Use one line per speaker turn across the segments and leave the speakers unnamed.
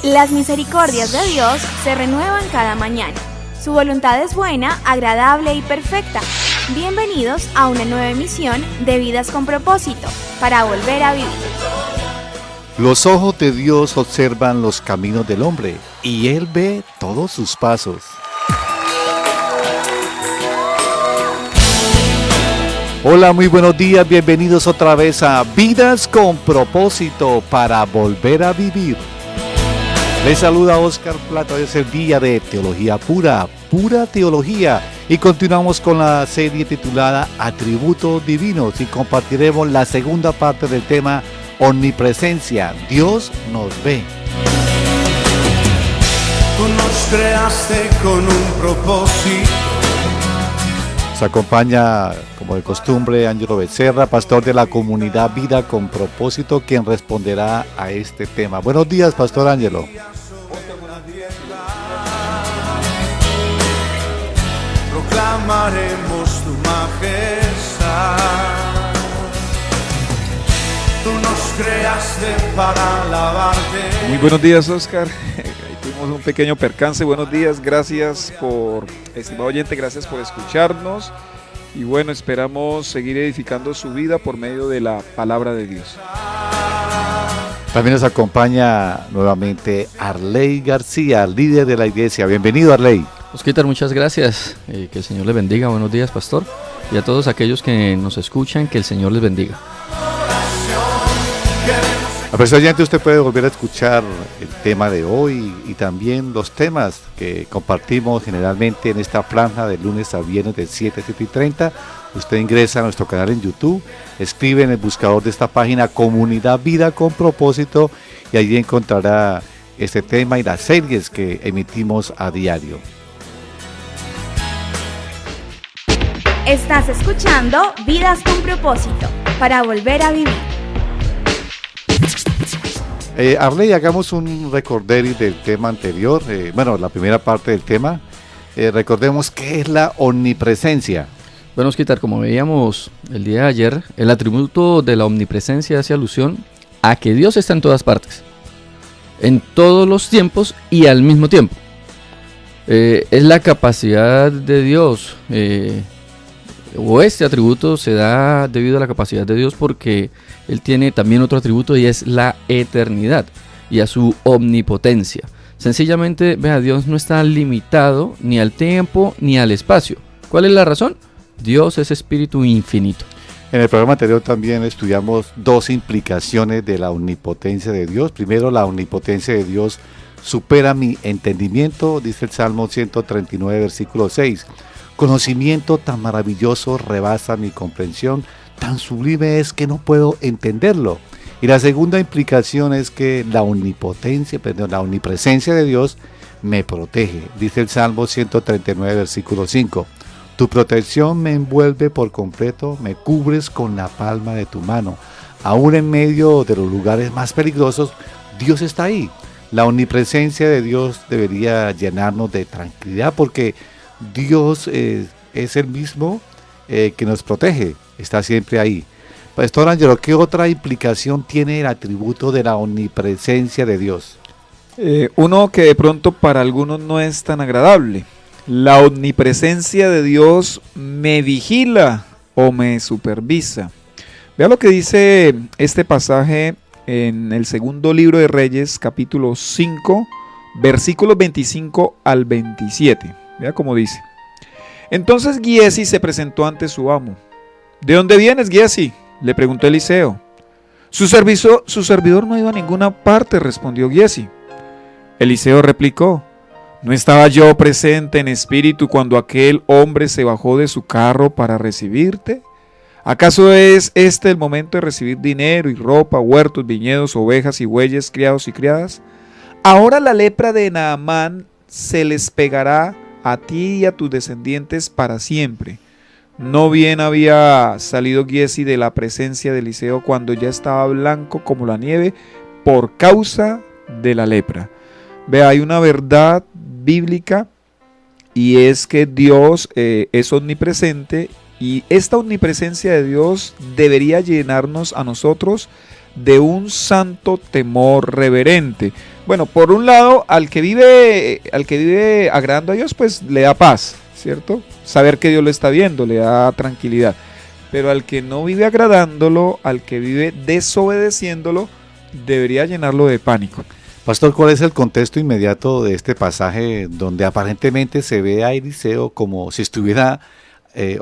Las misericordias de Dios se renuevan cada mañana. Su voluntad es buena, agradable y perfecta. Bienvenidos a una nueva emisión de Vidas con Propósito, para volver a vivir.
Los ojos de Dios observan los caminos del hombre, y Él ve todos sus pasos. Hola, muy buenos días, bienvenidos otra vez a Vidas con Propósito, para volver a vivir. Les saluda Oscar Plata, hoy es el día de Teología Pura, Pura Teología, y continuamos con la serie titulada Atributos Divinos, y compartiremos la segunda parte del tema Omnipresencia. Dios nos ve.
Tú nos creaste con un propósito.
Nos acompaña, como de costumbre, Ángelo Becerra, pastor de la comunidad Vida con Propósito, quien responderá a este tema. Buenos días, pastor Ángelo.
Proclamaremos tu majestad. Tú nos creaste para alabarte.
Muy buenos días, Oscar. Tuvimos un pequeño percance. Buenos días, gracias estimado oyente, gracias por escucharnos. Y bueno, esperamos seguir edificando su vida por medio de la palabra de Dios.
También nos acompaña nuevamente Arley García, líder de la iglesia. Bienvenido, Arley.
Osquitar, muchas gracias. Que el Señor les bendiga. Buenos días, pastor. Y a todos aquellos que nos escuchan, que el Señor les bendiga.
Apreciado, usted puede volver a escuchar el tema de hoy y también los temas que compartimos generalmente en esta franja de lunes a viernes de 7 a 7:30. Usted ingresa a nuestro canal en YouTube, escribe en el buscador de esta página Comunidad Vida con Propósito y allí encontrará este tema y las series que emitimos a diario.
Estás escuchando Vidas con Propósito, para volver a vivir.
Arley, hagamos un recordatorio del tema anterior, la primera parte del tema. Recordemos qué es la omnipresencia.
Bueno, Osquitar, como veíamos el día de ayer, el atributo de la omnipresencia hace alusión a que Dios está en todas partes, en todos los tiempos y al mismo tiempo. Es la capacidad de Dios, o este atributo se da debido a la capacidad de Dios porque Él tiene también otro atributo y es la eternidad y a su omnipotencia. Sencillamente, Dios no está limitado ni al tiempo ni al espacio. ¿Cuál es la razón? Dios es espíritu infinito.
En el programa anterior también estudiamos dos implicaciones de la omnipotencia de Dios. Primero, la omnipotencia de Dios supera mi entendimiento, dice el Salmo 139, versículo 6. Conocimiento tan maravilloso rebasa mi comprensión, tan sublime es que no puedo entenderlo. Y la segunda implicación es que la omnipresencia de Dios me protege, dice el Salmo 139, versículo 5. Tu protección me envuelve por completo, me cubres con la palma de tu mano. Aún en medio de los lugares más peligrosos, Dios está ahí. La omnipresencia de Dios debería llenarnos de tranquilidad porque Dios es el mismo que nos protege, está siempre ahí. Pastor Ángelo, ¿qué otra implicación tiene el atributo de la omnipresencia de Dios?
Uno que de pronto para algunos no es tan agradable. La omnipresencia de Dios me vigila o me supervisa. Vea lo que dice este pasaje en el segundo libro de Reyes, capítulo 5, versículos 25 al 27. Vea cómo dice. Entonces Giesi se presentó ante su amo. ¿De dónde vienes, Giesi?, le preguntó Eliseo. Su servidor no ha ido a ninguna parte, respondió Giesi. Eliseo replicó. ¿No estaba yo presente en espíritu cuando aquel hombre se bajó de su carro para recibirte? ¿Acaso es este el momento de recibir dinero y ropa, huertos, viñedos, ovejas y bueyes, criados y criadas? Ahora la lepra de Naamán se les pegará a ti y a tus descendientes para siempre. No bien había salido Giesi de la presencia de Eliseo cuando ya estaba blanco como la nieve por causa de la lepra. Vea, hay una verdad bíblica y es que Dios es omnipresente y esta omnipresencia de Dios debería llenarnos a nosotros de un santo temor reverente. Bueno, por un lado, al que vive agradando a Dios, pues le da paz, ¿cierto? Saber que Dios lo está viendo, le da tranquilidad. Pero al que no vive agradándolo, al que vive desobedeciéndolo, debería llenarlo de pánico.
Pastor, ¿cuál es el contexto inmediato de este pasaje donde aparentemente se ve a Eliseo como si estuviera,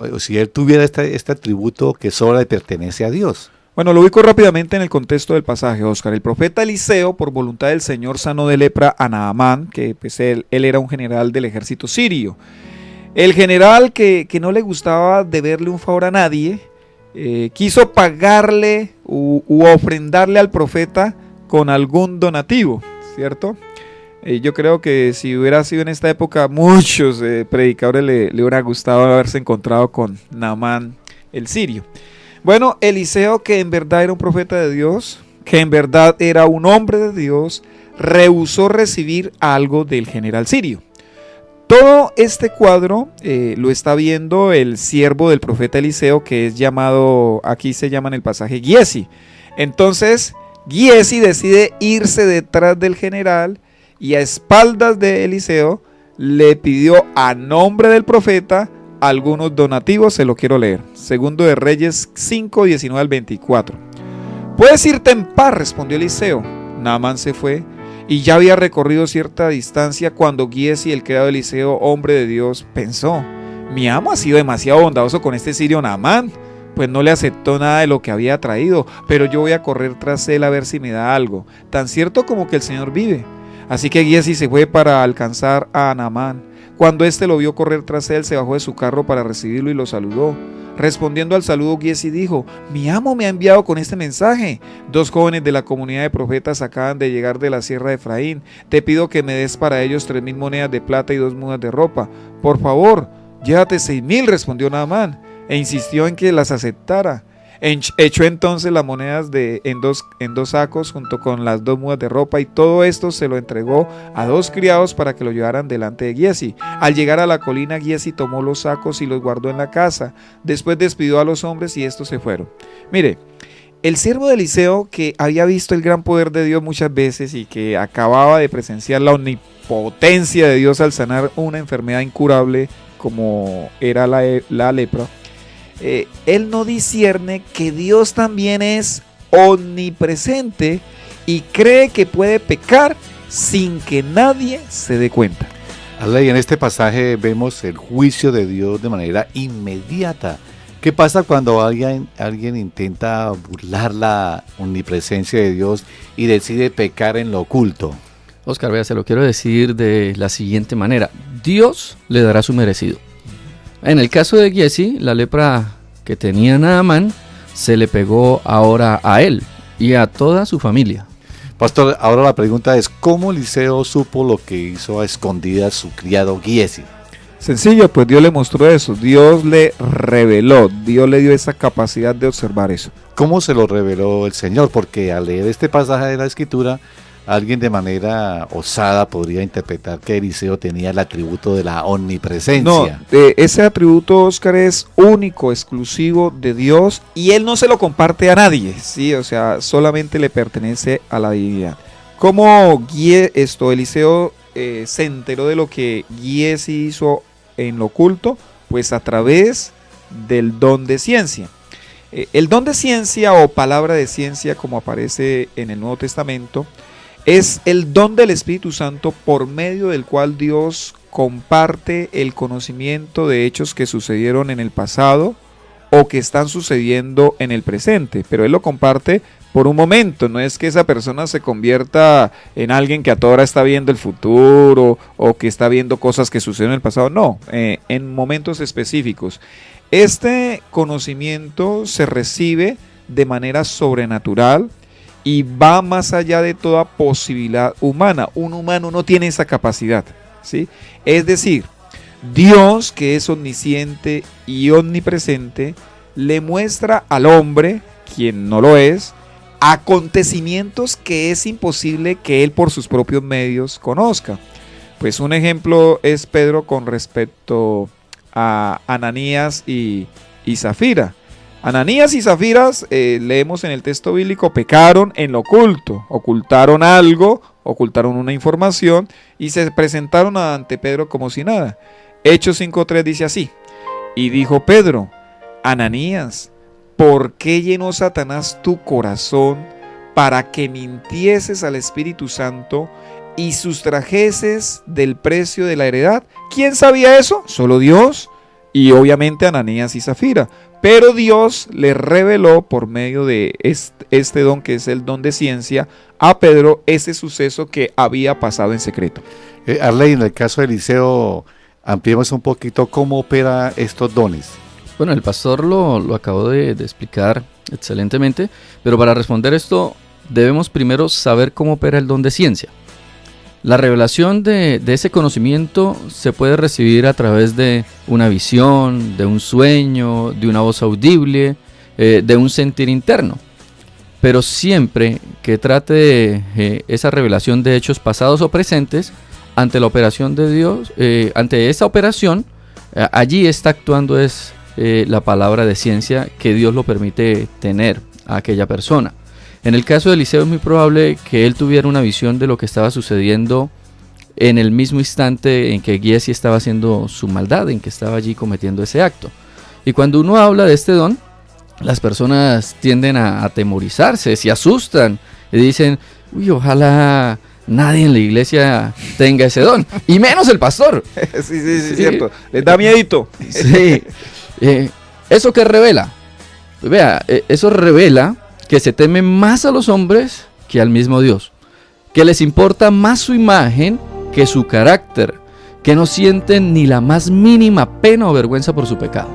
o si él tuviera este atributo que solo le pertenece a Dios?
Bueno, lo ubico rápidamente en el contexto del pasaje, Oscar. El profeta Eliseo, por voluntad del Señor, sanó de lepra a Naamán, que pues él era un general del ejército sirio. El general que no le gustaba deberle un favor a nadie, quiso pagarle u ofrendarle al profeta con algún donativo, ¿cierto? Yo creo que si hubiera sido en esta época, muchos predicadores le hubiera gustado haberse encontrado con Naamán el sirio. Bueno, Eliseo, que en verdad era un profeta de Dios, que en verdad era un hombre de Dios, rehusó recibir algo del general sirio. Todo este cuadro lo está viendo el siervo del profeta Eliseo, que es llamado, aquí se llama en el pasaje Giesi. Entonces, Giesi decide irse detrás del general y a espaldas de Eliseo le pidió a nombre del profeta algunos donativos. Se lo quiero leer. Segundo de Reyes 5, 19 al 24. Puedes irte en paz, respondió Eliseo. Naamán se fue y ya había recorrido cierta distancia cuando Giesi, el criado de Eliseo, hombre de Dios, pensó: mi amo ha sido demasiado bondadoso con este sirio Naamán, pues no le aceptó nada de lo que había traído, pero yo voy a correr tras él a ver si me da algo, tan cierto como que el Señor vive. Así que Giesi se fue para alcanzar a Naamán. Cuando éste lo vio correr tras él, se bajó de su carro para recibirlo y lo saludó. Respondiendo al saludo, Giesi dijo: mi amo me ha enviado con este mensaje. 2 jóvenes de la comunidad de profetas acaban de llegar de la sierra de Efraín. Te pido que me des para ellos 3,000 monedas de plata y 2 mudas de ropa. Por favor, llévate 6,000, respondió Naamán, e insistió en que las aceptara. Echó entonces las monedas en dos sacos junto con las 2 mudas de ropa, y todo esto se lo entregó a 2 criados para que lo llevaran delante de Giesi. Al llegar a la colina, Giesi tomó los sacos y los guardó en la casa. Después despidió a los hombres y estos se fueron. Mire, el siervo de Eliseo, que había visto el gran poder de Dios muchas veces y que acababa de presenciar la omnipotencia de Dios al sanar una enfermedad incurable como era la lepra, él no discierne que Dios también es omnipresente y cree que puede pecar sin que nadie se dé cuenta.
Y en este pasaje vemos el juicio de Dios de manera inmediata. ¿Qué pasa cuando alguien intenta burlar la omnipresencia de Dios y decide pecar en lo oculto?
Oscar, vea, se lo quiero decir de la siguiente manera: Dios le dará su merecido. En el caso de Giesi, la lepra que tenía Naamán se le pegó ahora a él y a toda su familia.
Pastor, ahora la pregunta es: ¿cómo Eliseo supo lo que hizo a escondidas su criado Giesi?
Sencillo, pues Dios le mostró eso, Dios le reveló, Dios le dio esa capacidad de observar eso.
¿Cómo se lo reveló el Señor? Porque al leer este pasaje de la Escritura, alguien de manera osada podría interpretar que Eliseo tenía el atributo de la omnipresencia.
No, ese atributo, Oscar, es único, exclusivo de Dios, y él no se lo comparte a nadie, ¿sí? O sea, solamente le pertenece a la divinidad. ¿Cómo Eliseo se enteró de lo que Giesi hizo en lo oculto? Pues a través del don de ciencia. El don de ciencia o palabra de ciencia, como aparece en el Nuevo Testamento, es el don del Espíritu Santo por medio del cual Dios comparte el conocimiento de hechos que sucedieron en el pasado o que están sucediendo en el presente, pero Él lo comparte por un momento. No es que esa persona se convierta en alguien que a toda hora está viendo el futuro o que está viendo cosas que sucedieron en el pasado, no, en momentos específicos. Este conocimiento se recibe de manera sobrenatural y va más allá de toda posibilidad humana. Un humano no tiene esa capacidad, ¿sí? Es decir, Dios, que es omnisciente y omnipresente, le muestra al hombre, quien no lo es, acontecimientos que es imposible que él por sus propios medios conozca. Pues un ejemplo es Pedro con respecto a Ananías y Zafira. Ananías y Zafiras, leemos en el texto bíblico, pecaron en lo oculto, ocultaron algo, ocultaron una información y se presentaron ante Pedro como si nada. Hechos 5:3 dice así: y dijo Pedro, Ananías, ¿por qué llenó Satanás tu corazón para que mintieses al Espíritu Santo y sustrajeses del precio de la heredad? ¿Quién sabía eso? Solo Dios y obviamente Ananías y Zafira. Pero Dios le reveló por medio de este don, que es el don de ciencia, a Pedro ese suceso que había pasado en secreto.
Arley, en el caso de Eliseo, ampliemos un poquito cómo opera estos dones.
Bueno, el pastor lo acabó de explicar excelentemente, pero para responder esto debemos primero saber cómo opera el don de ciencia. La revelación de ese conocimiento se puede recibir a través de una visión, de un sueño, de una voz audible, de un sentir interno. Pero siempre que trate esa revelación de hechos pasados o presentes, ante la operación de Dios, ante esa operación, allí está actuando la palabra de ciencia que Dios lo permite tener a aquella persona. En el caso de Eliseo es muy probable que él tuviera una visión de lo que estaba sucediendo en el mismo instante en que Giezi estaba haciendo su maldad, en que estaba allí cometiendo ese acto. Y cuando uno habla de este don, las personas tienden a atemorizarse, se asustan y dicen, uy, ojalá nadie en la iglesia tenga ese don, y menos el pastor.
Sí, cierto, les da miedito.
Sí. ¿Eso qué revela? Pues vea, eso revela que se teme más a los hombres que al mismo Dios, que les importa más su imagen que su carácter, que no sienten ni la más mínima pena o vergüenza por su pecado.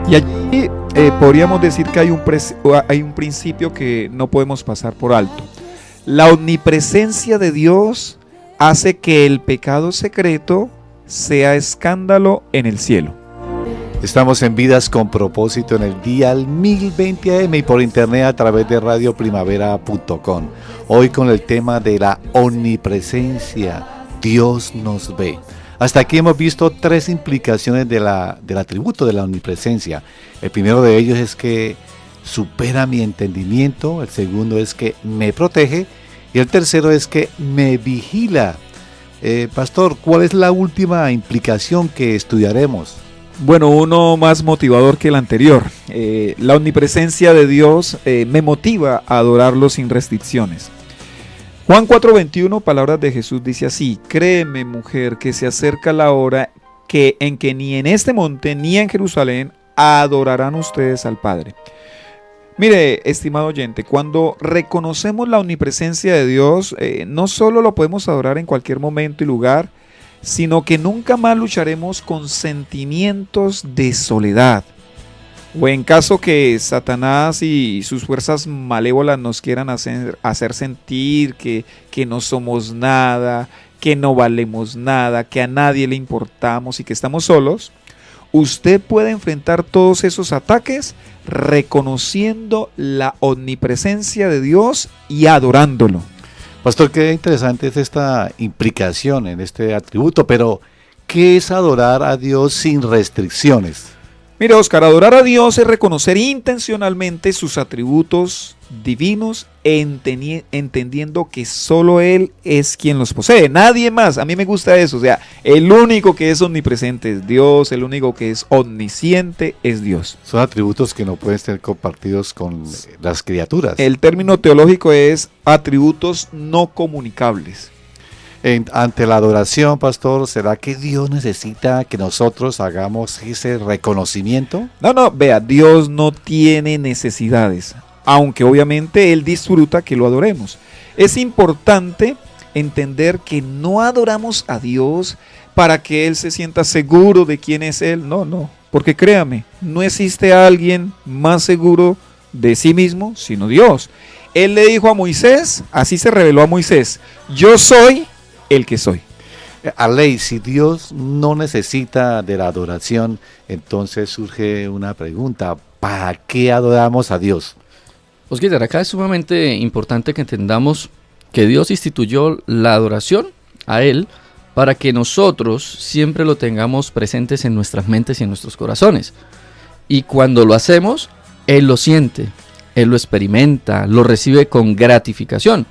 Y allí podríamos decir que hay un principio que no podemos pasar por alto. La omnipresencia de Dios hace que el pecado secreto sea escándalo en el cielo.
Estamos en Vidas con Propósito en el dial 1020 AM y por internet a través de radioprimavera.com. Hoy con el tema de la omnipresencia. Dios nos ve. Hasta aquí hemos visto 3 implicaciones del atributo de la omnipresencia. El primero de ellos es que supera mi entendimiento, el segundo es que me protege y el tercero es que me vigila. Pastor, ¿cuál es la última implicación que estudiaremos?
Bueno, uno más motivador que el anterior. La omnipresencia de Dios me motiva a adorarlo sin restricciones. Juan 4:21, palabras de Jesús, dice así: créeme, mujer, que se acerca la hora en que ni en este monte ni en Jerusalén adorarán ustedes al Padre. Mire, estimado oyente, cuando reconocemos la omnipresencia de Dios, no solo lo podemos adorar en cualquier momento y lugar, sino que nunca más lucharemos con sentimientos de soledad. O en caso que Satanás y sus fuerzas malévolas nos quieran hacer sentir que no somos nada, que no valemos nada, que a nadie le importamos y que estamos solos, usted puede enfrentar todos esos ataques reconociendo la omnipresencia de Dios y adorándolo.
Pastor, qué interesante es esta implicación en este atributo, pero ¿qué es adorar a Dios sin restricciones?
Mira, Oscar, adorar a Dios es reconocer intencionalmente sus atributos divinos, entendiendo que solo Él es quien los posee, nadie más. A mí me gusta eso, o sea, el único que es omnipresente es Dios, el único que es omnisciente es Dios.
Son atributos que no pueden ser compartidos con las criaturas.
El término teológico es atributos no comunicables.
Ante la adoración, pastor, ¿será que Dios necesita que nosotros hagamos ese reconocimiento?
No, vea, Dios no tiene necesidades, aunque obviamente Él disfruta que lo adoremos. Es importante entender que no adoramos a Dios para que Él se sienta seguro de quién es Él. No, porque créame, no existe alguien más seguro de sí mismo sino Dios. Él le dijo a Moisés, así se reveló a Moisés: yo soy el que soy.
Arley, si Dios no necesita de la adoración, entonces surge una pregunta: ¿para qué adoramos a Dios?
Oscar, acá es sumamente importante que entendamos que Dios instituyó la adoración a Él para que nosotros siempre lo tengamos presentes en nuestras mentes y en nuestros corazones. Y cuando lo hacemos, Él lo siente, Él lo experimenta, lo recibe con gratificación.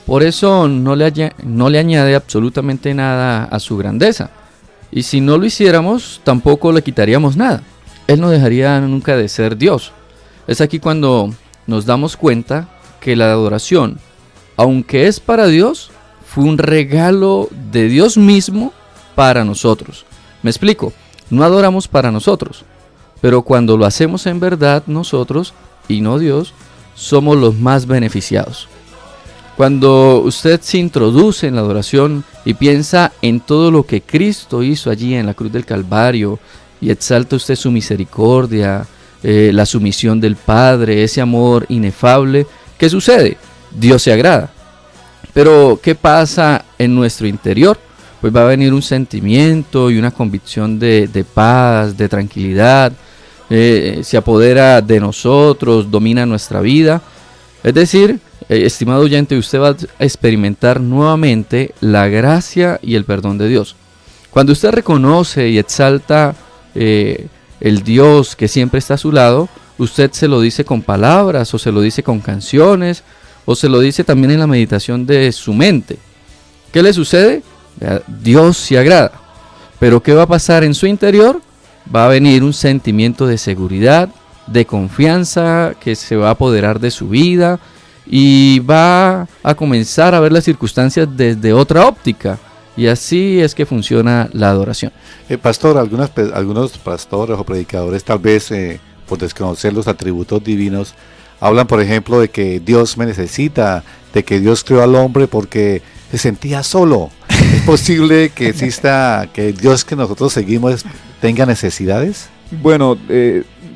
Por eso no le añade absolutamente nada a su grandeza. Y si no lo hiciéramos, tampoco le quitaríamos nada. Él no dejaría nunca de ser Dios. Es aquí cuando nos damos cuenta que la adoración, aunque es para Dios, fue un regalo de Dios mismo para nosotros. Me explico, no adoramos para nosotros, pero cuando lo hacemos en verdad, nosotros, y no Dios, somos los más beneficiados. Cuando usted se introduce en la adoración y piensa en todo lo que Cristo hizo allí en la cruz del Calvario, y exalta usted su misericordia, la sumisión del Padre, ese amor inefable, ¿qué sucede? Dios se agrada. Pero ¿qué pasa en nuestro interior? Pues va a venir un sentimiento y una convicción de paz, de tranquilidad, se apodera de nosotros, domina nuestra vida. Es decir, estimado oyente, usted va a experimentar nuevamente la gracia y el perdón de Dios. Cuando usted reconoce y exalta el Dios que siempre está a su lado, usted se lo dice con palabras, o se lo dice con canciones, o se lo dice también en la meditación de su mente. ¿Qué le sucede? Dios se agrada. Pero ¿qué va a pasar en su interior? Va a venir un sentimiento de seguridad, de confianza que se va a apoderar de su vida, y va a comenzar a ver las circunstancias desde otra óptica. Y así es que funciona la adoración.
Pastor, algunos pastores o predicadores, tal vez por desconocer los atributos divinos, hablan, por ejemplo, de que Dios me necesita, de que Dios creó al hombre porque se sentía solo. ¿Es posible que exista, que el Dios que nosotros seguimos tenga necesidades?
Bueno,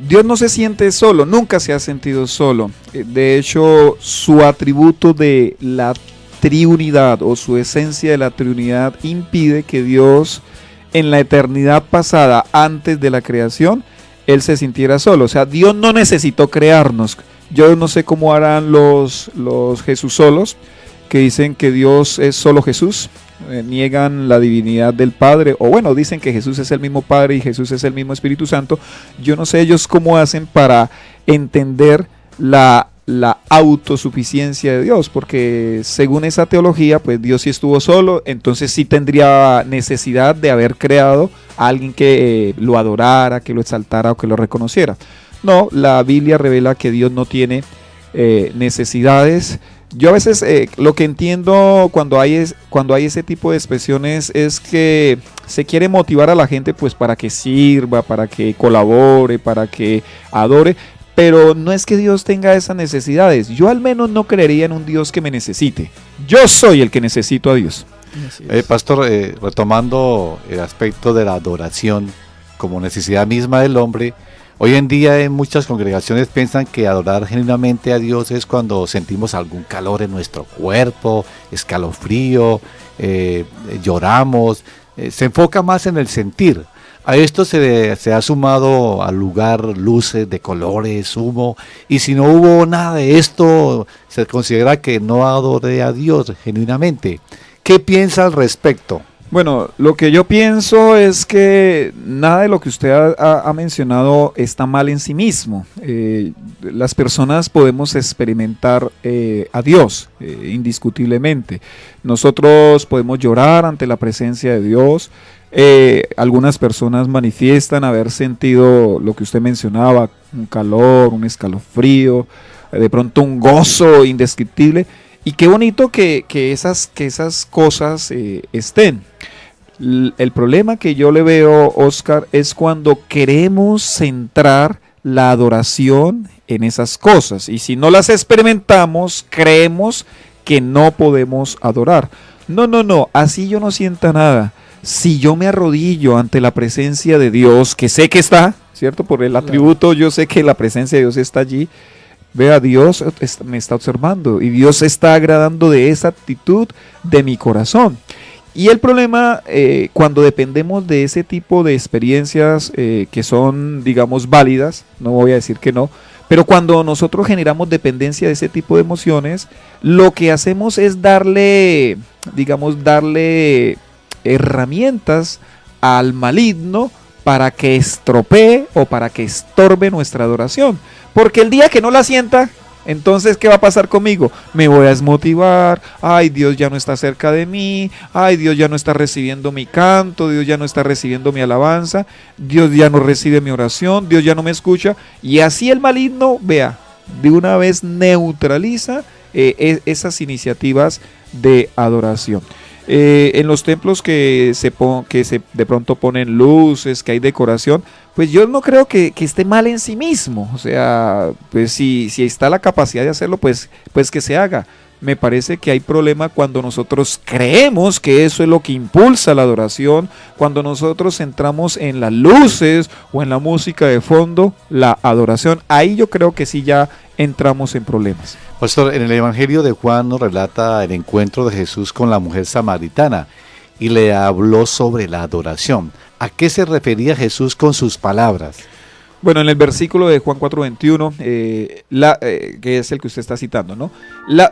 Dios no se siente solo, nunca se ha sentido solo. De hecho, su atributo de la triunidad o su esencia de la triunidad impide que Dios en la eternidad pasada, antes de la creación, Él se sintiera solo. O sea, Dios no necesitó crearnos. Yo no sé cómo harán los Jesús solos, que dicen que Dios es solo Jesús, niegan la divinidad del Padre, o bueno, dicen que Jesús es el mismo Padre y Jesús es el mismo Espíritu Santo. Yo no sé ellos cómo hacen para entender la autosuficiencia de Dios, porque según esa teología, pues Dios sí estuvo solo, entonces sí tendría necesidad de haber creado a alguien que lo adorara, que lo exaltara o que lo reconociera. No, la Biblia revela que Dios no tiene necesidades. Yo a veces lo que entiendo cuando hay ese tipo de expresiones es que se quiere motivar a la gente pues para que sirva, para que colabore, para que adore, pero no es que Dios tenga esas necesidades. Yo al menos no creería en un Dios que me necesite. Yo soy el que necesito a Dios.
Pastor, retomando el aspecto de la adoración como necesidad misma del hombre, hoy en día en muchas congregaciones piensan que adorar genuinamente a Dios es cuando sentimos algún calor en nuestro cuerpo, escalofrío, lloramos, se enfoca más en el sentir. A esto se ha sumado al lugar luces de colores, humo, y si no hubo nada de esto, se considera que no adoré a Dios genuinamente. ¿Qué piensa al respecto?
Bueno, lo que yo pienso es que nada de lo que usted ha mencionado está mal en sí mismo. Las personas podemos experimentar a Dios, indiscutiblemente. Nosotros podemos llorar ante la presencia de Dios. Algunas personas manifiestan haber sentido lo que usted mencionaba, un calor, un escalofrío, de pronto un gozo indescriptible. Y qué bonito que esas cosas estén. El problema que yo le veo, Oscar, es cuando queremos centrar la adoración en esas cosas. Y si no las experimentamos, creemos que no podemos adorar. No, así yo no sienta nada. Si yo me arrodillo ante la presencia de Dios, que sé que está, ¿cierto? Por el atributo, yo sé que la presencia de Dios está allí. Vea, Dios me está observando y Dios se está agradando de esa actitud de mi corazón. Y el problema, cuando dependemos de ese tipo de experiencias que son, digamos, válidas, no voy a decir que no, pero cuando nosotros generamos dependencia de ese tipo de emociones, lo que hacemos es darle herramientas al maligno para que estropee o para que estorbe nuestra adoración. Porque el día que no la sienta, entonces, ¿qué va a pasar conmigo? Me voy a desmotivar. Ay, Dios ya no está cerca de mí. Ay, Dios ya no está recibiendo mi canto. Dios ya no está recibiendo mi alabanza. Dios ya no recibe mi oración. Dios ya no me escucha. Y así el maligno, vea, de una vez neutraliza esas iniciativas de adoración. En los templos que de pronto ponen luces, que hay decoración, pues yo no creo que esté mal en sí mismo. O sea, pues si está la capacidad de hacerlo, pues que se haga. Me parece que hay problema cuando nosotros creemos que eso es lo que impulsa la adoración, cuando nosotros centramos en las luces o en la música de fondo la adoración. Ahí yo creo que sí ya entramos en problemas.
Pastor, en el Evangelio de Juan nos relata el encuentro de Jesús con la mujer samaritana y le habló sobre la adoración. ¿A qué se refería Jesús con sus palabras?
Bueno, en el versículo de Juan 4:21, que es el que usted está citando, ¿no?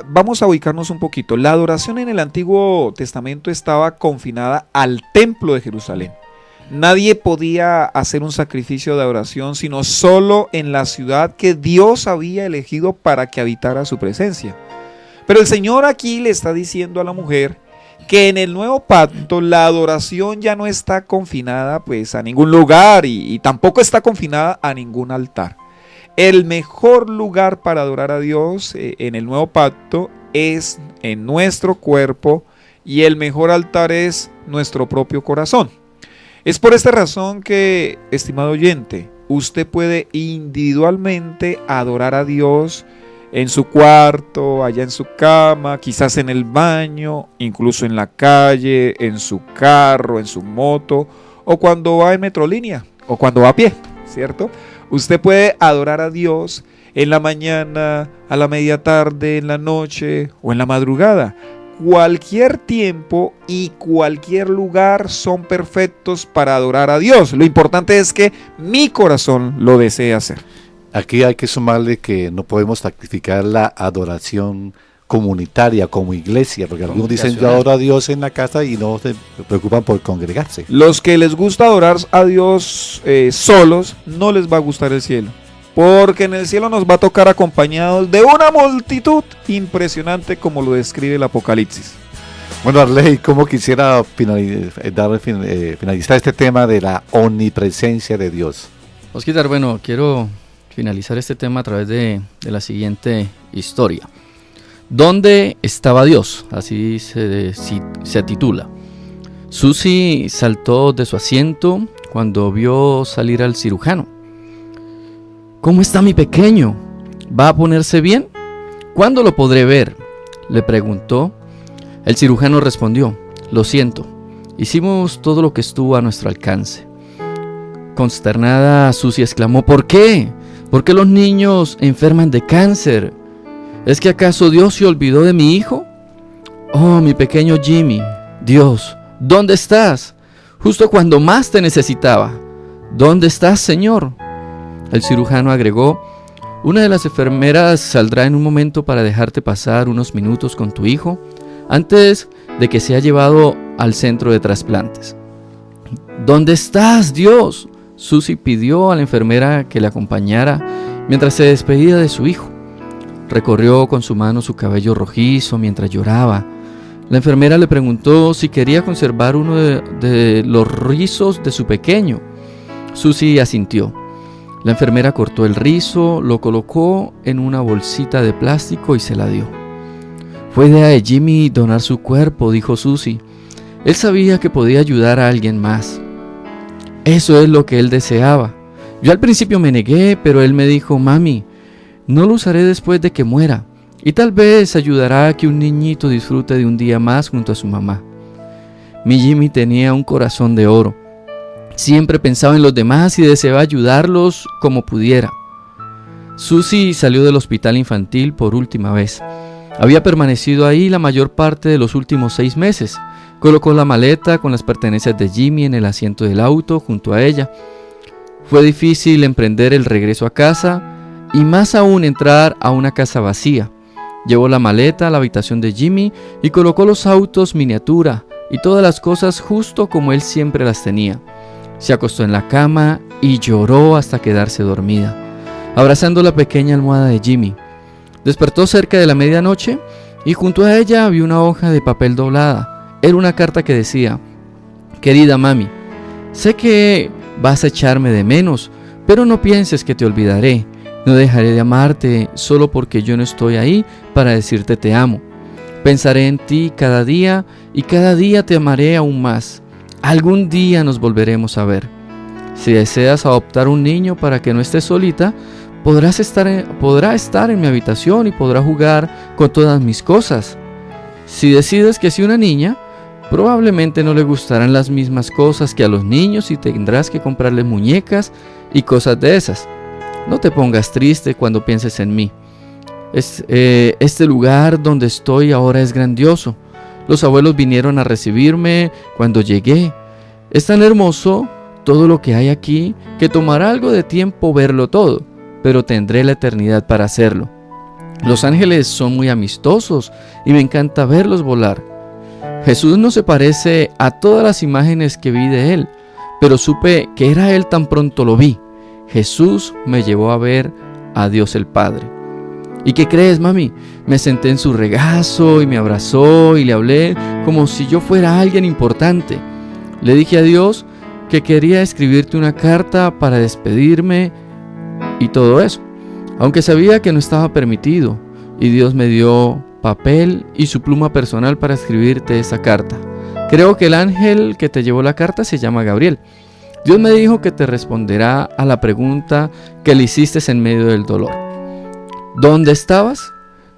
Vamos a ubicarnos un poquito. La adoración en el Antiguo Testamento estaba confinada al templo de Jerusalén. Nadie podía hacer un sacrificio de adoración sino solo en la ciudad que Dios había elegido para que habitara su presencia. Pero el Señor aquí le está diciendo a la mujer que en el nuevo pacto la adoración ya no está confinada pues a ningún lugar y tampoco está confinada a ningún altar. El mejor lugar para adorar a Dios en el nuevo pacto es en nuestro cuerpo y el mejor altar es nuestro propio corazón. Es por esta razón que, estimado oyente, usted puede individualmente adorar a Dios en su cuarto, allá en su cama, quizás en el baño, incluso en la calle, en su carro, en su moto, o cuando va en metrolínea, o cuando va a pie, ¿cierto? Usted puede adorar a Dios en la mañana, a la media tarde, en la noche o en la madrugada. Cualquier tiempo y cualquier lugar son perfectos para adorar a Dios. Lo importante es que mi corazón lo desee hacer.
Aquí hay que sumarle que no podemos sacrificar la adoración comunitaria como iglesia, porque algunos dicen yo adoro a Dios en la casa y no se preocupan por congregarse.
Los que les gusta adorar a Dios solos, no les va a gustar el cielo, porque en el cielo nos va a tocar acompañados de una multitud impresionante como lo describe el Apocalipsis.
Bueno, Arley, ¿cómo quisiera finalizar este tema de la omnipresencia de Dios?
Osquitar, bueno, quiero finalizar este tema a través de la siguiente historia. ¿Dónde estaba Dios? Así se titula. Susi saltó de su asiento cuando vio salir al cirujano. ¿Cómo está mi pequeño? ¿Va a ponerse bien? ¿Cuándo lo podré ver?, le preguntó. El cirujano respondió: lo siento, hicimos todo lo que estuvo a nuestro alcance. Consternada, Susi exclamó: ¿por qué? ¿Por qué los niños enferman de cáncer? ¿Es que acaso Dios se olvidó de mi hijo? Oh, mi pequeño Jimmy, Dios, ¿dónde estás? Justo cuando más te necesitaba. ¿Dónde estás, Señor? El cirujano agregó: una de las enfermeras saldrá en un momento para dejarte pasar unos minutos con tu hijo antes de que sea llevado al centro de trasplantes. ¿Dónde estás, Dios? Susi pidió a la enfermera que le acompañara mientras se despedía de su hijo. Recorrió con su mano su cabello rojizo mientras lloraba. La enfermera le preguntó si quería conservar uno de los rizos de su pequeño. Susi asintió. La enfermera cortó el rizo, lo colocó en una bolsita de plástico y se la dio. Fue idea de Jimmy donar su cuerpo, dijo Susi. Él sabía que podía ayudar a alguien más. Eso es lo que él deseaba. Yo al principio me negué, pero él me dijo: mami, no lo usaré después de que muera, y tal vez ayudará a que un niñito disfrute de un día más junto a su mamá. Mi Jimmy tenía un corazón de oro. Siempre pensaba en los demás y deseaba ayudarlos como pudiera. Susi salió del hospital infantil por última vez. Había permanecido ahí la mayor parte de los últimos 6 meses. Colocó la maleta con las pertenencias de Jimmy en el asiento del auto junto a ella. Fue difícil emprender el regreso a casa y más aún entrar a una casa vacía. Llevó la maleta a la habitación de Jimmy y colocó los autos miniatura y todas las cosas justo como él siempre las tenía. Se acostó en la cama y lloró hasta quedarse dormida, abrazando la pequeña almohada de Jimmy. Despertó cerca de la medianoche y junto a ella vio una hoja de papel doblada. Era una carta que decía: querida mami, sé que vas a echarme de menos, pero no pienses que te olvidaré. No dejaré de amarte solo porque yo no estoy ahí para decirte te amo. Pensaré en ti cada día y cada día te amaré aún más. Algún día nos volveremos a ver. Si deseas adoptar un niño para que no estés solita, podrá estar en mi habitación y podrá jugar con todas mis cosas. Si decides que sea una niña, probablemente no le gustarán las mismas cosas que a los niños y tendrás que comprarles muñecas y cosas de esas. No te pongas triste cuando pienses en mí. Este lugar donde estoy ahora es grandioso. Los abuelos vinieron a recibirme cuando llegué. Es tan hermoso todo lo que hay aquí que tomará algo de tiempo verlo todo, pero tendré la eternidad para hacerlo. Los ángeles son muy amistosos y me encanta verlos volar. Jesús no se parece a todas las imágenes que vi de él, pero supe que era él tan pronto lo vi. Jesús me llevó a ver a Dios el Padre. ¿Y qué crees, mami? Me senté en su regazo y me abrazó y le hablé como si yo fuera alguien importante. Le dije a Dios que quería escribirte una carta para despedirme y todo eso, aunque sabía que no estaba permitido, y Dios me dio papel y su pluma personal para escribirte esa carta. Creo que el ángel que te llevó la carta se llama Gabriel. Dios me dijo que te responderá a la pregunta que le hiciste en medio del dolor. ¿Dónde estabas?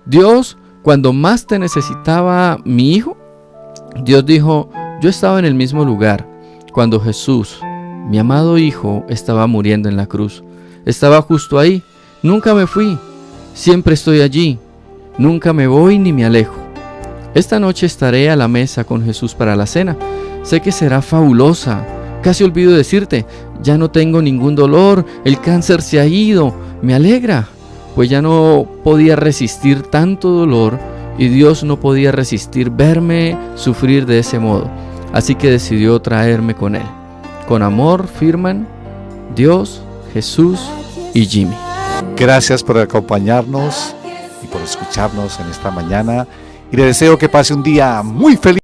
Dios, cuando más te necesitaba mi hijo. Dios dijo: yo estaba en el mismo lugar cuando Jesús, mi amado hijo, estaba muriendo en la cruz. Estaba justo ahí. Nunca me fui. Siempre estoy allí. Nunca me voy ni me alejo. Esta noche estaré a la mesa con Jesús para la cena. Sé que será fabulosa. Casi olvido decirte, ya no tengo ningún dolor, el cáncer se ha ido. Me alegra, pues ya no podía resistir tanto dolor y Dios no podía resistir verme sufrir de ese modo. Así que decidió traerme con él. Con amor firman Dios, Jesús y Jimmy.
Gracias por acompañarnos y por escucharnos en esta mañana. Y le deseo que pase un día muy feliz.